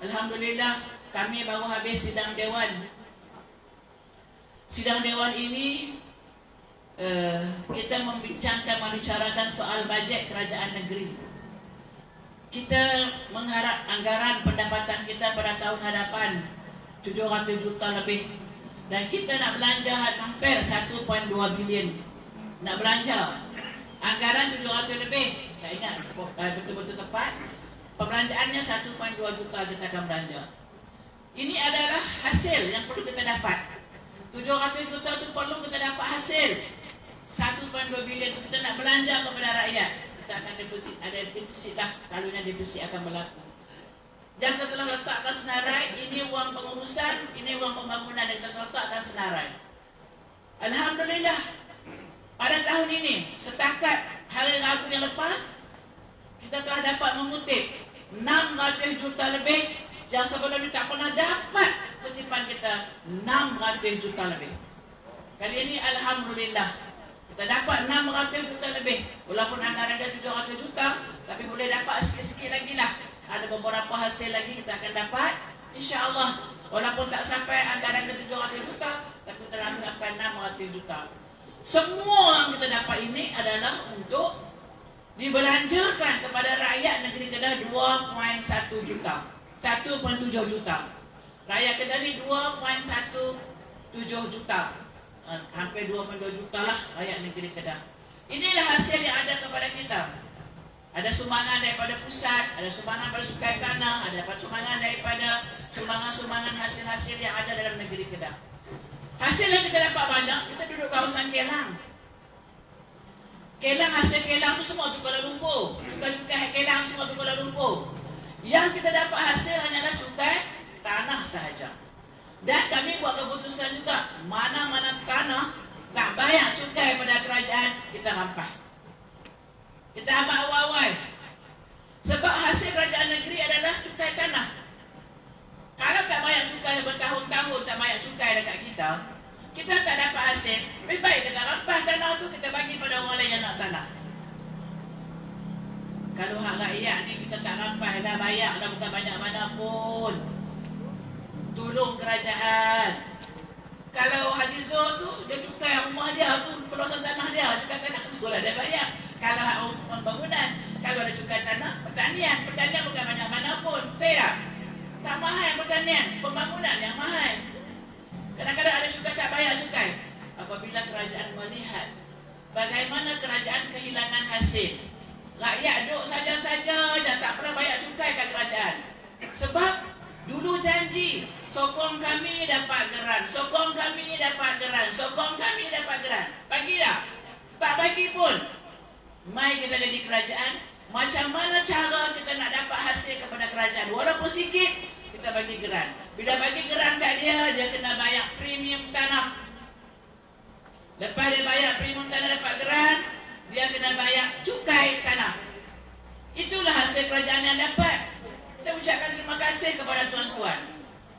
Alhamdulillah, kami baru habis sidang Dewan. Sidang Dewan ini kita membicarakan, membicarakan soal bajet kerajaan negeri. Kita mengharap anggaran pendapatan kita pada tahun hadapan 700 juta lebih. Dan kita nak belanja hampir 1.2 bilion. Nak belanja anggaran 700 lebih. Tak ingat betul-betul tepat. Pembelanjaannya 1.2 juta kita akan belanja. Ini adalah hasil yang perlu kita dapat. 700 juta itu perlu kita dapat hasil. 1.2 bilion itu kita nak belanja kepada rakyat. Kita akan deposit, ada deposit dah. Kalaunya deposit akan berlaku. Dan kita telah letakkan senarai. Ini uang pengurusan, ini uang pembangunan yang kita letakkan senarai. Alhamdulillah, pada tahun ini, setakat hari Rabu yang lepas, kita telah dapat mengutip 600 juta lebih yang sebelum ini tak pernah dapat kutipan kita. 600 juta lebih. Kali ini Alhamdulillah kita dapat 600 juta lebih. Walaupun anggaran dia 700 juta, tapi boleh dapat sikit-sikit lagi lah. Ada beberapa hasil lagi kita akan dapat, InsyaAllah. Walaupun tak sampai anggaran dia 700 juta, tapi telah sampai 600 juta. Semua yang kita dapat ini adalah untuk dibelanjakan kepada rakyat negeri Kedah 2.1 juta. 1.7 juta. Rakyat Kedah ni 2.17 juta. Hampir 2.2 juta lah rakyat negeri Kedah. Inilah hasil yang ada kepada kita. Ada sumbangan daripada pusat, ada sumbangan daripada Sukai Tanah, ada sumbangan daripada sumbangan-sumbangan hasil-hasil yang ada dalam negeri Kedah. Hasil yang kita dapat banyak, kita duduk kawasan Kelang. Kelang, hasil Kelang tu semua di Kuala Lumpur. Cukai-cukai Kelang semua di Kuala Lumpur. Yang kita dapat hasil hanyalah cukai tanah sahaja. Dan kami buat keputusan juga, mana-mana tanah tak bayar cukai pada kerajaan, kita rampas. Kita ambil awal-awal. Sebab hasil kerajaan negeri adalah cukai tanah. Kalau tak bayar cukai bertahun-tahun, tak bayar cukai dekat kita, kita tak dapat hasil. Lebih baik kita rampas tanah tu, kita bagi pada orang lain yang nak tanah. Kalau hak rakyat ni kita tak rampas dah, bayar dah, bukan banyak mana pun. Tolong kerajaan. Kalau Haji Zul tu, dia cukai rumah dia tu, peluasan tanah dia, cukai tanah tu lah dia bayar. Kalau hak pembangunan, kalau ada cukai tanah, pertanian bukan banyak mana pun. Betul tak? Tak mahal pertanian, pembangunan yang mahal. Kadang-kadang ada cukai tak bayar cukai. Apabila kerajaan melihat bagaimana kerajaan kehilangan hasil, rakyat duduk saja-saja dan tak pernah bayar cukai kat kerajaan. Sebab dulu janji, sokong kami dapat geran, sokong kami dapat geran, sokong kami dapat geran. Bagi tak? Tak bagi pun. Mai kita jadi kerajaan, macam mana cara kita nak dapat hasil kepada kerajaan? Walaupun sikit, kita bagi geran. Bila bagi geran kat dia, dia kena bayar premium tanah. Lepas dia bayar premium tanah dapat geran, dia kena bayar cukai tanah. Itulah hasil kerajaan yang dapat. Kita ucapkan terima kasih kepada tuan-tuan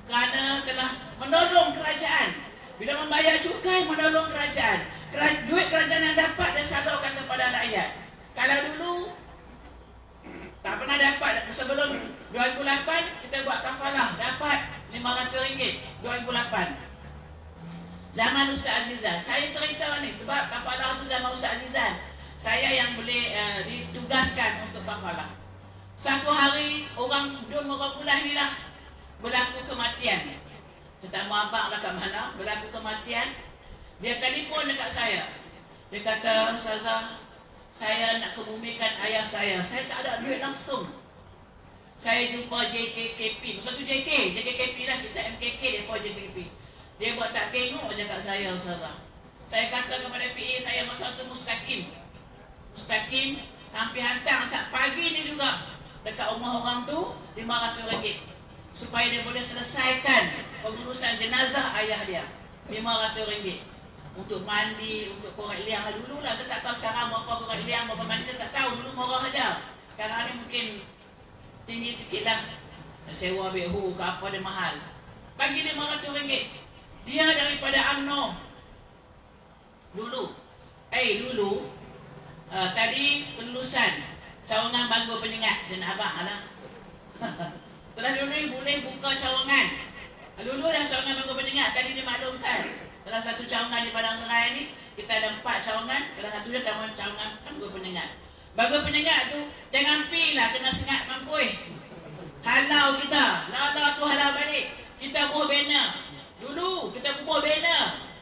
kerana telah menolong kerajaan. Bila membayar cukai, menolong kerajaan. Duit kerajaan yang dapat dan salurkan kepada rakyat. Kalau dulu tak pernah dapat. Sebelum 2008 kita buat kafalah, dapat RM500 2008. Zaman Ustaz Azizan. Saya cerita ni sebab kafalah tu zaman Ustaz Azizan. Saya yang boleh ditugaskan untuk kafalah. Satu hari orang pula ni lah berlaku kematian. Saya tak mahu abang lah kat mana, berlaku kematian. Dia telefon dekat saya. Dia kata, Ustazah, saya nak kebumikan ayah saya. Saya tak ada duit langsung. Saya jumpa JKKP. Masa tu JKKP lah, kita MKK, dia pun JKKP. Dia buat tak tengok je kat saya, Ustazah. Saya kata kepada PA saya masa tu Mustaqim, hampir hantar saat pagi ni juga dekat rumah orang tu RM500 supaya dia boleh selesaikan pengurusan jenazah ayah dia. RM500 untuk mandi, untuk korek liang. Dulu lah, saya tak tahu sekarang berapa korek liang, berapa mandi, saya tak tahu. Dulu murah aja. Sekarang ni mungkin tinggi sikit lah. Sewa behu ke apa dia mahal. Bagi RM500. Dia daripada UMNO. Dulu. Tadi kelulusan cawangan bangga penyengat dan abang lah. Setelah dulu boleh buka cawangan. Dulu dah cawangan Bangga Peningat tadi dimaklumkan. Salah satu cawangan di Padang Serai ni kita ada 4 cawangan. Salah satunya cawangan Bangga Peningat. Bangga Peningat tu jangan pilah kena sengat mampui. Halau kita, lala tu halau balik. Kita buah banner. Dulu kita buah banner.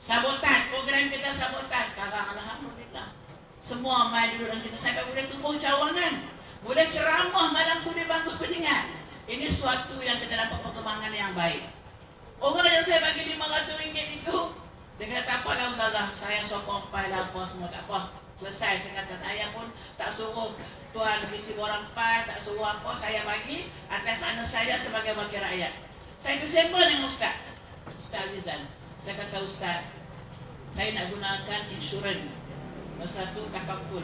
Sabotaj, program kita sabotaj. Sekarang alhamdulillah semua mai dulu dan kita sampai boleh tubuh cawangan. Boleh ceramah malam tu di Bangga Peningat. Ini suatu yang kita dapat perkembangan yang baik. Orang yang saya bagi RM500 itu, dia kata, tak apalah Ustazah, saya sokong pai lah apa semua, tak apa. Selesai, saya kata, saya pun tak suruh tuan visi orang pai, tak suruh apa, saya bagi atas anak saya sebagai wakil rakyat. Saya bersama dengan Ustaz Azizan. Saya kata, Ustaz, saya nak gunakan insurans. Satu takaful.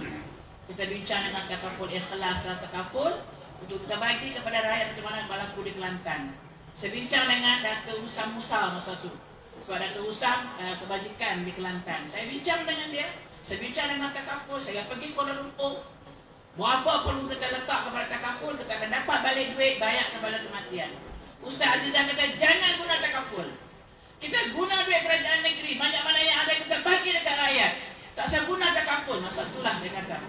Kita bincang dengan takaful ikhlas dan takaful untuk kita bagi kepada rakyat macam mana berlaku di Kelantan. Saya bincang dengan Datuk Usam Musa masa tu. Sebab Datuk Usam kebajikan di Kelantan. Saya bincang dengan dia. Saya bincang dengan takaful. Saya pergi Kuala Lumpur. Berapa perlu kita letak kepada takaful, kita akan dapat balik duit bayar kepada kematian. Ustaz Azizan kata jangan guna takaful. Kita guna duit kerajaan negeri. Banyak mana yang ada kita bagi dekat rakyat. Tak usah guna takaful. Masa itulah dia kata,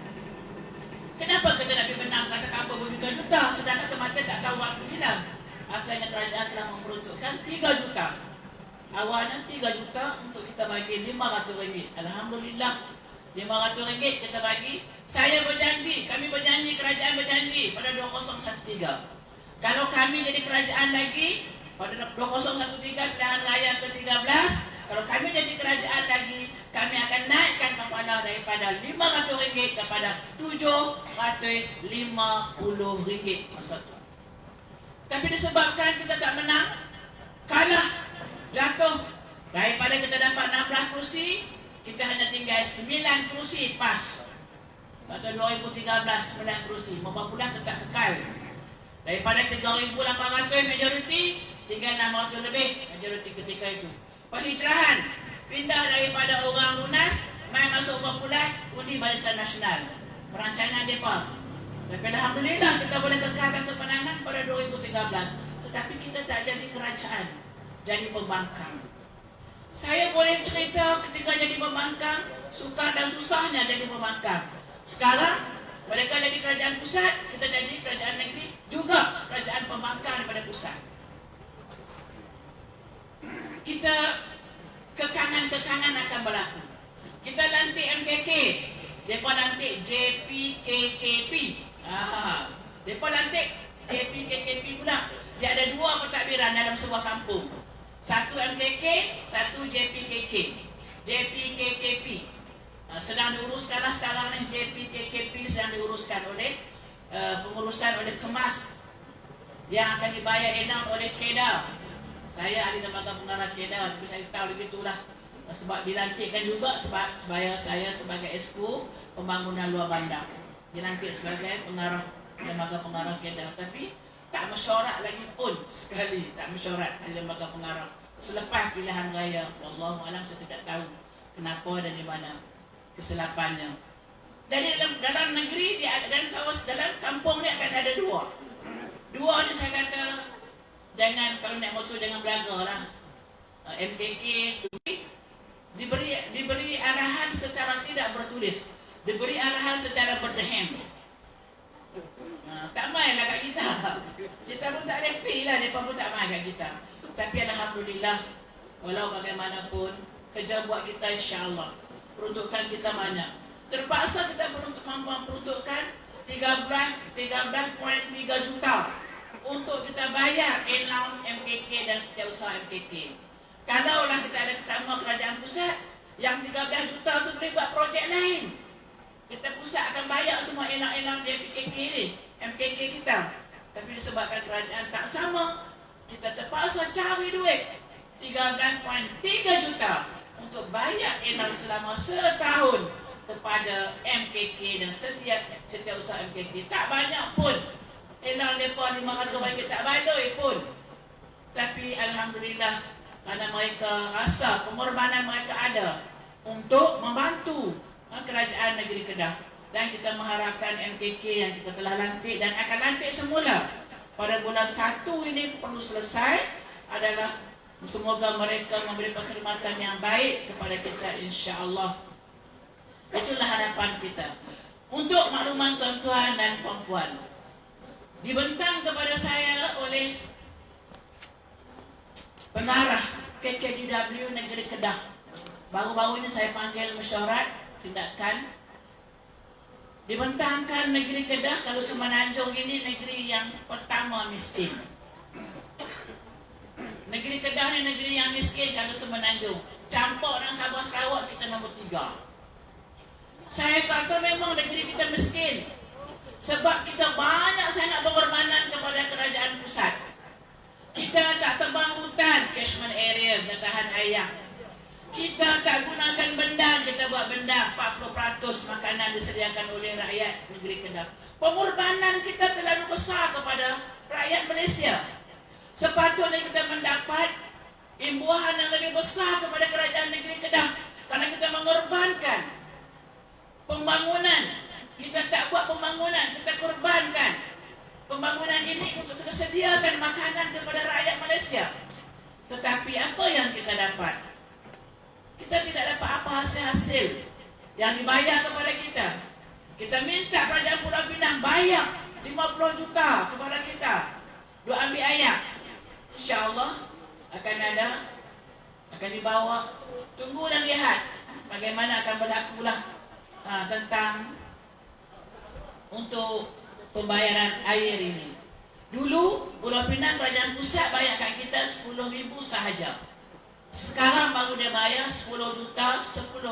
kenapa kita nak benamkan takaful berjuta-juta sedangkan kematian tak tahu waktu bila. Akhirnya kerajaan telah memperuntukkan 3 juta. Awalnya 3 juta untuk kita bagi RM500. Alhamdulillah RM500 kita bagi. Saya berjanji, kami berjanji, kerajaan berjanji pada 2013. Kalau kami jadi kerajaan lagi pada 2013 pilihan raya ke-13, kalau kami jadi kerajaan lagi, kami akan naikkan kepala daripada RM500 kepada RM750 masa itu. Tapi disebabkan kita tak menang, kalah, jatuh. Daripada kita dapat 16 kerusi, kita hanya tinggal 9 kerusi pas. Pada 2013, 9 kerusi. Membuat tetap kekal. Daripada 3,800 majoriti, tinggal 600 lebih majoriti ketika itu. Penghijrahan, pindah daripada orang lunas, mai masuk popular, undi Barisan Nasional. Perancangan mereka. Tapi alhamdulillah kita boleh kekalkan kemenangan pada 2013. Tetapi kita tak jadi kerajaan, jadi pembangkang. Saya boleh cerita ketika jadi pembangkang, suka dan susahnya jadi pembangkang. Sekarang mereka jadi kerajaan pusat, kita jadi kerajaan negeri, juga kerajaan pembangkang daripada pusat. Kita kekangan-kekangan akan berlaku. Kita lantik MKK, mereka lantik JPKKP. Mereka lantik JPKKP pula. Dia ada 2 pentadbiran dalam sebuah kampung. Satu MKK, satu JPKK. JPKKP sedang diuruskanlah sekarang ni. JPKKP sedang diuruskan oleh pengurusan oleh Kemas yang akan dibayar enam oleh Kedah. Saya ahli lembaga pengarah Kedah, tapi saya tahu begitulah. Sebab dilantikkan juga supaya saya sebagai Exco pembangunan luar bandar. Dilantik sebagai pengarah lembaga pengarah Kedah, tapi tak mesyuarat lagi pun sekali, tak mesyuarat di lembaga pengarah. Selepas pilihan raya, wallahualam saya tidak tahu kenapa dan di mana kesilapannya. Jadi dalam negeri dalam kampung ni akan ada 2. 2 ni saya kata jangan, kalau naik motor jangan belaga lah. MKK diberi arahan secara tidak bertulis, diberi arahan secara berdehem. Tak main lah kat kita. Kita pun tak happy lah, mereka pun tak main kat kita. Tapi alhamdulillah, walau bagaimanapun kerja buat kita insya-Allah, peruntukan kita banyak. Terpaksa kita mampu peruntukan 13.3 juta untuk kita bayar allowance MKK dan setiausaha MKK. Kalaulah kita ada bersama kerajaan pusat, yang 13 juta tu boleh buat projek lain. Kita pusat akan bayar semua allowance MKK ni, MKK kita. Tapi disebabkan kerajaan tak sama, kita terpaksa cari duit 13.3 juta untuk bayar allowance selama setahun kepada MKK dan setiausaha MKK. Tak banyak pun. Elang mereka RM500 tak badai pun. Tapi alhamdulillah, kerana mereka rasa pengorbanan mereka ada untuk membantu kerajaan negeri Kedah. Dan kita mengharapkan MKK yang kita telah lantik dan akan lantik semula pada bulan 1 ini perlu selesai adalah semoga mereka memberi perkhidmatan yang baik kepada kita, insya-Allah. Itulah harapan kita. Untuk makluman tuan-tuan dan puan-puan, dibentang kepada saya oleh pengarah KKDW Negeri Kedah. Baru-baru ini saya panggil mesyuarat tindakan. Dibentangkan negeri Kedah kalau Semenanjung ini negeri yang pertama miskin. Negeri Kedah ni negeri yang miskin kalau Semenanjung. Campur dengan Sabah Sarawak kita nombor 3. Saya kata memang negeri kita miskin sebab kita banyak sangat pengorbanan kepada kerajaan pusat. Kita tak tebang hutan, catchment area, dan tahan air. Kita tak gunakan bendang, kita buat bendang. 40% makanan disediakan oleh rakyat negeri Kedah. Pengorbanan kita terlalu besar kepada rakyat Malaysia. Sepatutnya kita mendapat imbuhan yang lebih besar kepada kerajaan negeri Kedah kerana kita mengorbankan pembangunan. Kita tak buat pembangunan, kita korbankan pembangunan ini untuk tersediakan makanan kepada rakyat Malaysia. Tetapi apa yang kita dapat? Kita tidak dapat apa hasil-hasil yang dibayar kepada kita. Kita minta kerajaan Pulau Pinang bayar 50 juta kepada kita. Duk ambil ayat. InsyaAllah akan dibawa. Tunggu dan lihat bagaimana akan berlakulah tentang untuk pembayaran air ini. Dulu Pulau Pinang kerajaan pusat bayar kat kita 10,000 sahaja. Sekarang baru dia bayar 10 juta 10,000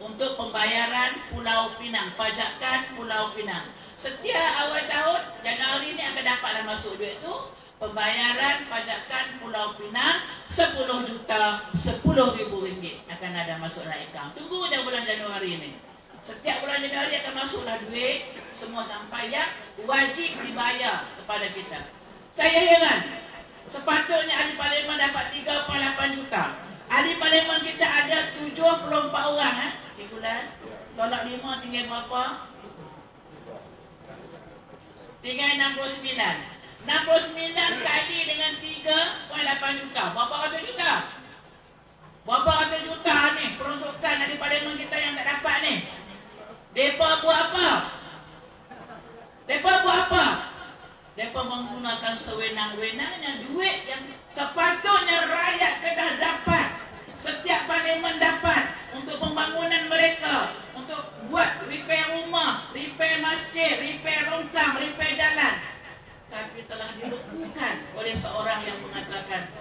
untuk pembayaran Pulau Pinang, pajakan Pulau Pinang. Setiap awal tahun Januari ini akan dapatlah masuk duit tu. Pembayaran pajakan Pulau Pinang 10 juta 10,000 ringgit akan ada masuk dalam akaun. Tunggu je bulan Januari ini. Setiap bulan Januari akan masuklah duit semua sampai yang wajib dibayar kepada kita. Saya heran. Sepatutnya ahli parlimen dapat 3.8 juta. Ahli parlimen kita ada 74 orang. Cikgu Lan, tolak 5 tinggal berapa? Tinggal 69. 69 kali dengan 3.8 juta. Berapa ratus juta? Berapa ratus juta ni peruntukan ahli parlimen kita yang tak dapat ni? Mereka buat apa? Mereka buat apa? Mereka menggunakan sewenang-wenangnya duit yang sepatutnya rakyat Kedah dapat. Setiap parlimen dapat untuk pembangunan mereka, untuk buat repair rumah, repair masjid, repair longkang, repair jalan. Tapi telah dilekukan oleh seorang yang mengatakan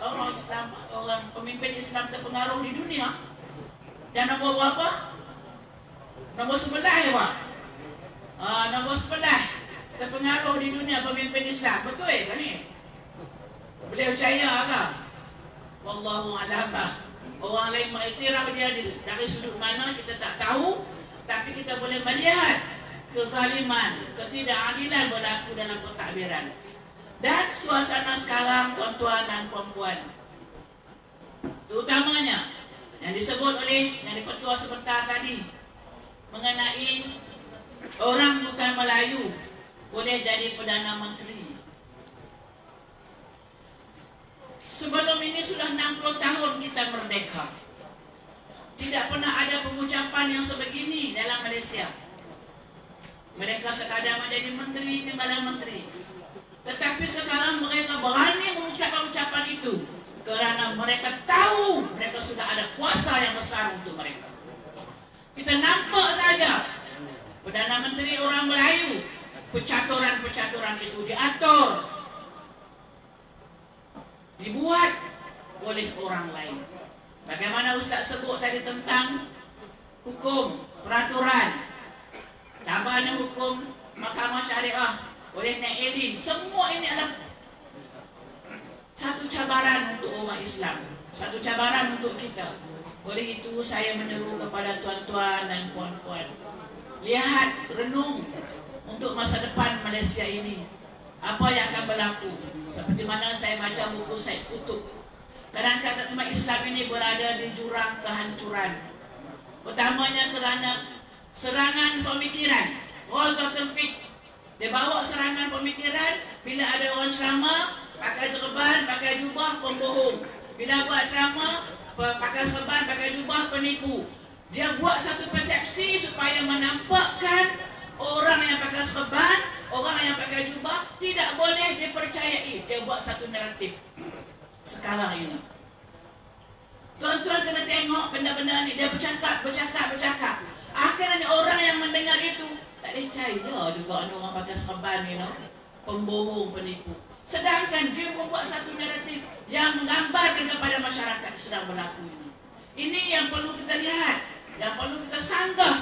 orang Islam, orang pemimpin Islam terpengaruh di dunia. Dan nombor berapa? Nombor 11 ya Pak? Nombor 11 terpengaruh di dunia pemimpin Islam. Betul ke ni? Beliau percaya ke? Wallahu a'lam. Orang lain mengiktiraf dia dari sudut mana kita tak tahu. Tapi kita boleh melihat kezaliman, ketidakadilan berlaku dalam pentadbiran. Dan suasana sekarang tuan-tuan dan puan-puan, terutamanya yang disebut oleh yang dipetua sebentar tadi mengenai orang bukan Melayu boleh jadi Perdana Menteri. Sebelum ini sudah 60 tahun kita merdeka. Tidak pernah ada pengucapan yang sebegini dalam Malaysia. Mereka sekadar menjadi menteri, timbalan menteri. Tetapi sekarang mereka berani mengucapkan ucapan itu kerana mereka tahu mereka sudah ada kuasa yang besar untuk mereka. Kita nampak saja Perdana Menteri orang Melayu, percaturan-percaturan itu diatur, dibuat oleh orang lain. Bagaimana Ustaz sebut tadi tentang hukum, peraturan, tambahnya hukum Mahkamah Syariah oleh Nek Edin. Semua ini adalah satu cabaran untuk umat Islam, satu cabaran untuk kita. Oleh itu saya menyeru kepada tuan-tuan dan puan-puan, lihat, renung untuk masa depan Malaysia ini. Apa yang akan berlaku? Seperti mana saya baca buku Said Qutb, kadang-kadang umat Islam ini berada di jurang kehancuran. Pertamanya kerana serangan pemikiran, ghazatul fikr, Dia bawa serangan pemikiran. Bila ada orang ceramah pakai serban, pakai jubah, pembohong. Bila buat ceramah pakai serban, pakai jubah, penipu. Dia buat satu persepsi supaya menampakkan orang yang pakai serban, orang yang pakai jubah tidak boleh dipercayai. Dia buat satu naratif sekarang ini. Tuan-tuan kena tengok benda-benda ni. Dia bercakap. Akhirnya orang yang mendengar itu tak boleh percaya juga orang pakai serban ni, pembohong, penipu. Sedangkan dia membuat satu naratif yang menggambarkan kepada masyarakat sedang berlaku ini. Ini yang perlu kita lihat, yang perlu kita sanggah.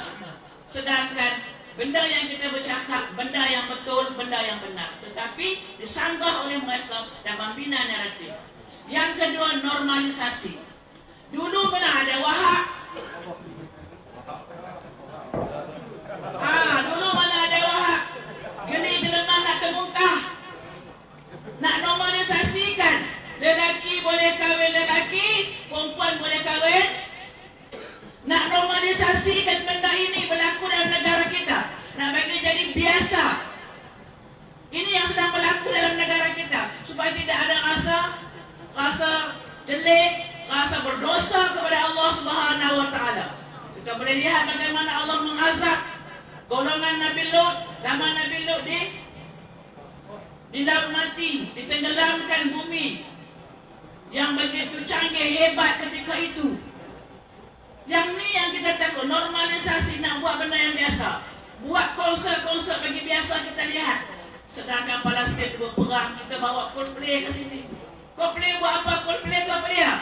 Sedangkan benda yang kita bercakap, benda yang betul, benda yang benar, tetapi disanggah oleh mereka dan membina naratif. Yang kedua, normalisasi. Dulu pernah ada wahak. Dulu mana ada wahak. Geni gelemah nak termuntah. Nak normalisasikan. Lelaki boleh kahwin lelaki, perempuan boleh kahwin. Nak normalisasikan benda ini berlaku dalam negara kita. Nak bagi jadi biasa. Ini yang sedang berlaku dalam negara kita. Supaya tidak ada rasa jelek, rasa berdosa kepada Allah Subhanahu wa taala. Kita boleh lihat bagaimana Allah mengazab golongan Nabi Lut, zaman Nabi Lut di laut mati, ditenggelamkan bumi yang begitu canggih hebat ketika itu. Yang ni yang kita takut, normalisasi, nak buat benda yang biasa. Buat konsert bagi biasa kita lihat. Sedangkan Palestin berperang, kita bawa Coldplay ke sini. Coldplay buat apa? Coldplay tu apa dia?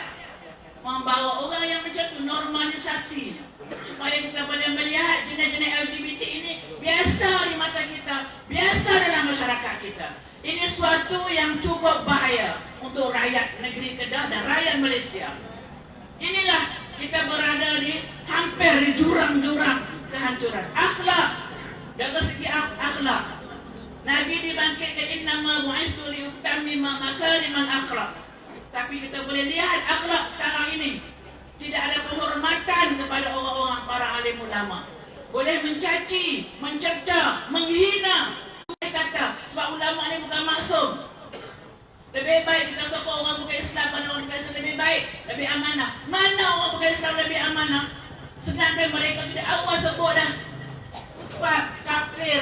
Membawa orang yang macam tu, normalisasi. Supaya kita boleh melihat jenis-jenis LGBT ini biasa di mata kita, biasa dalam masyarakat kita. Ini suatu yang cukup bahaya untuk rakyat negeri Kedah dan rakyat Malaysia. Inilah kita berada di hampir di jurang-jurang kehancuran. Akhlak, dari segi akhlak, Nabi dibangkitkan innama bu'istu liyutammima makarimal akhlak. Tapi kita boleh lihat akhlak sekarang ini tidak ada penghormatan kepada orang-orang para alim ulama. Boleh mencaci, mencerca, menghina. Boleh kata sebab ulama ni bukan maksum. Lebih baik kita sokong orang bukan Islam pada orang bukan Islam, lebih baik, lebih amanah. Mana orang bukan Islam lebih amanah? Sedangkan mereka tidak awal sebut dah sebab kafir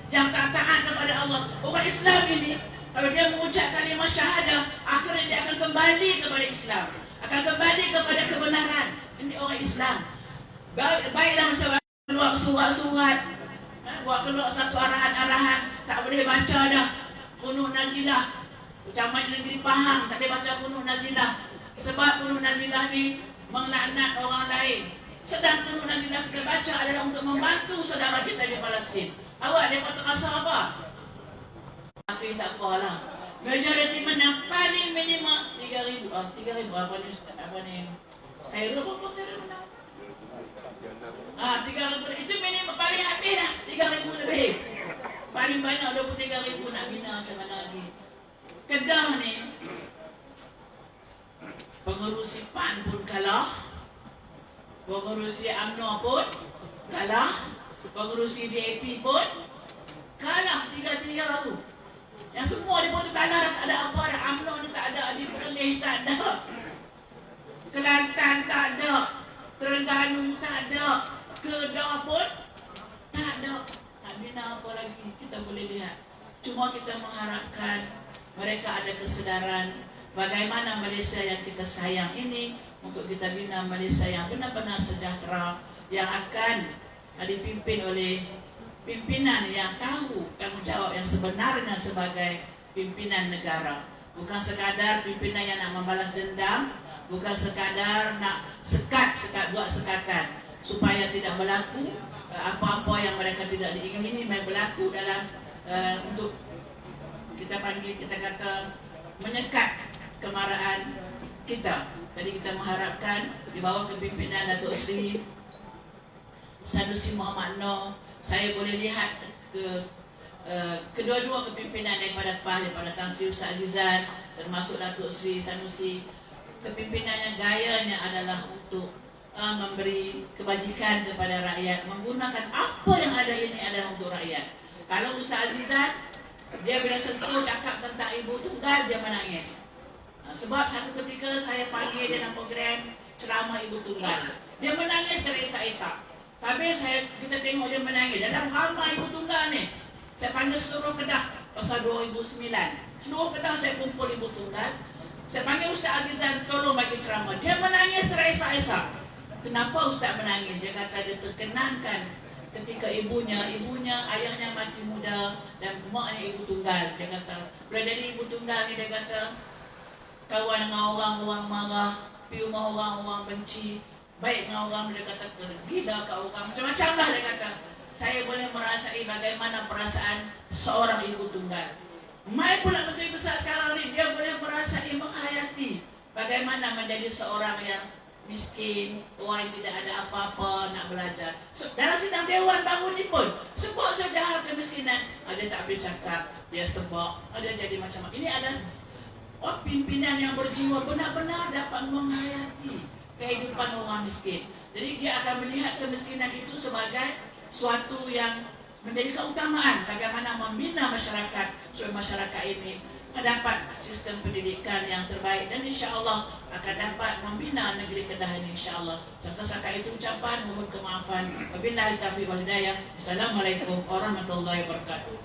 yang tak taat kepada Allah. Orang Islam ini kalau dia mengucap kalimah syahadah, akhirnya dia akan kembali kepada Islam, akan kembali kepada kebenaran. Ini orang Islam. Baiklah masalah keluar surat-surat, buat keluar satu arahan-arahan, tak boleh baca dah Qunut Nazilah. Ucapan di negeri Pahang tak boleh baca Qunut Nazilah, sebab Qunut Nazilah ni melaknat orang lain. Sedang Qunut Nazilah kita baca adalah untuk membantu saudara kita di Palestin. Awak mereka terasa apa? Itu tak apalah. Majoriti menang paling minimum 3,000. 3,000 apa ni? Khairul apa khairul menang? 3,000 itu minimum paling habis dah. 3,000 lebih. Paling banyak 23,000 nak bina macam mana lagi? Kedah ni pengurusi PAN pun kalah, pengurusi UMNO pun kalah, pengurusi DAP pun kalah. Tiga-tiga tu yang semua dia pun kalah. Tak ada apa dah. UMNO ni tak ada, di Perlis tak ada, Kelantan tak ada, Terengganu tak ada, Kedah pun tak ada. Nak bina apa lagi? Kita boleh lihat. Cuma kita mengharapkan mereka ada kesedaran bagaimana Malaysia yang kita sayang ini, untuk kita bina Malaysia yang benar-benar sejahtera, yang akan dipimpin oleh pimpinan yang tahu tanggungjawab yang sebenarnya sebagai pimpinan negara. Bukan sekadar pimpinan yang nak membalas dendam, bukan sekadar nak sekat-sekat, buat sekatan supaya tidak berlaku apa-apa yang mereka tidak diingini berlaku dalam untuk kita panggil, kita kata menyekat kemarahan kita. Jadi kita mengharapkan di bawah kepimpinan Datuk Seri Sanusi Muhammad Noor, saya boleh lihat kedua-dua kepimpinan daripada PAS, daripada Tan Sri Ustaz Azizan termasuk Datuk Seri Sanusi, kepimpinannya gayanya adalah untuk memberi kebajikan kepada rakyat, menggunakan apa yang ada ini adalah untuk rakyat. Kalau Ustaz Azizan, dia bila sentuh cakap tentang ibu tunggal, dia menangis. Sebab satu ketika saya panggil dalam program ceramah ibu tunggal, dia menangis terisak-isak. Tapi kita tengok dia menangis dalam ramai ibu tunggal ni. Saya panggil seluruh Kedah pasal 2009. Seluruh Kedah saya kumpul ibu tunggal. Saya panggil Ustaz Azizan, tolong bagi ceramah. Dia menangis terisak-isak. Kenapa Ustaz menangis? Dia kata dia terkenangkan ketika ibunya, ayahnya mati muda dan maknya ibu tunggal. Dia kata, bila jadi ibu tunggal ni, dia kata, kawan dengan orang marah, pergi rumah orang benci, baik dengan orang, dia kata, gila kat orang, macam-macam lah dia kata. Saya boleh merasai bagaimana perasaan seorang ibu tunggal. Mai pula Menteri Besar sekarang ni, dia boleh merasai, menghayati bagaimana menjadi seorang yang miskin, orang yang tidak ada apa-apa nak belajar. Dalam sidang dewan bangun ni pun sebab saja hal kemiskinan, ada tak boleh cakap, dia sebab, ada jadi macam ini. Ada pimpinan yang berjiwa benar-benar dapat menghayati kehidupan orang miskin. Jadi dia akan melihat kemiskinan itu sebagai suatu yang menjadi keutamaan bagaimana membina masyarakat supaya masyarakat ini mendapat sistem pendidikan yang terbaik dan insya-Allah akan dapat membina negeri Kedah ini insya-Allah. Serta-serta itu ucapan mohon kemaafan. Wabillahi taufiq wal hidayah. Assalamualaikum warahmatullahi wabarakatuh.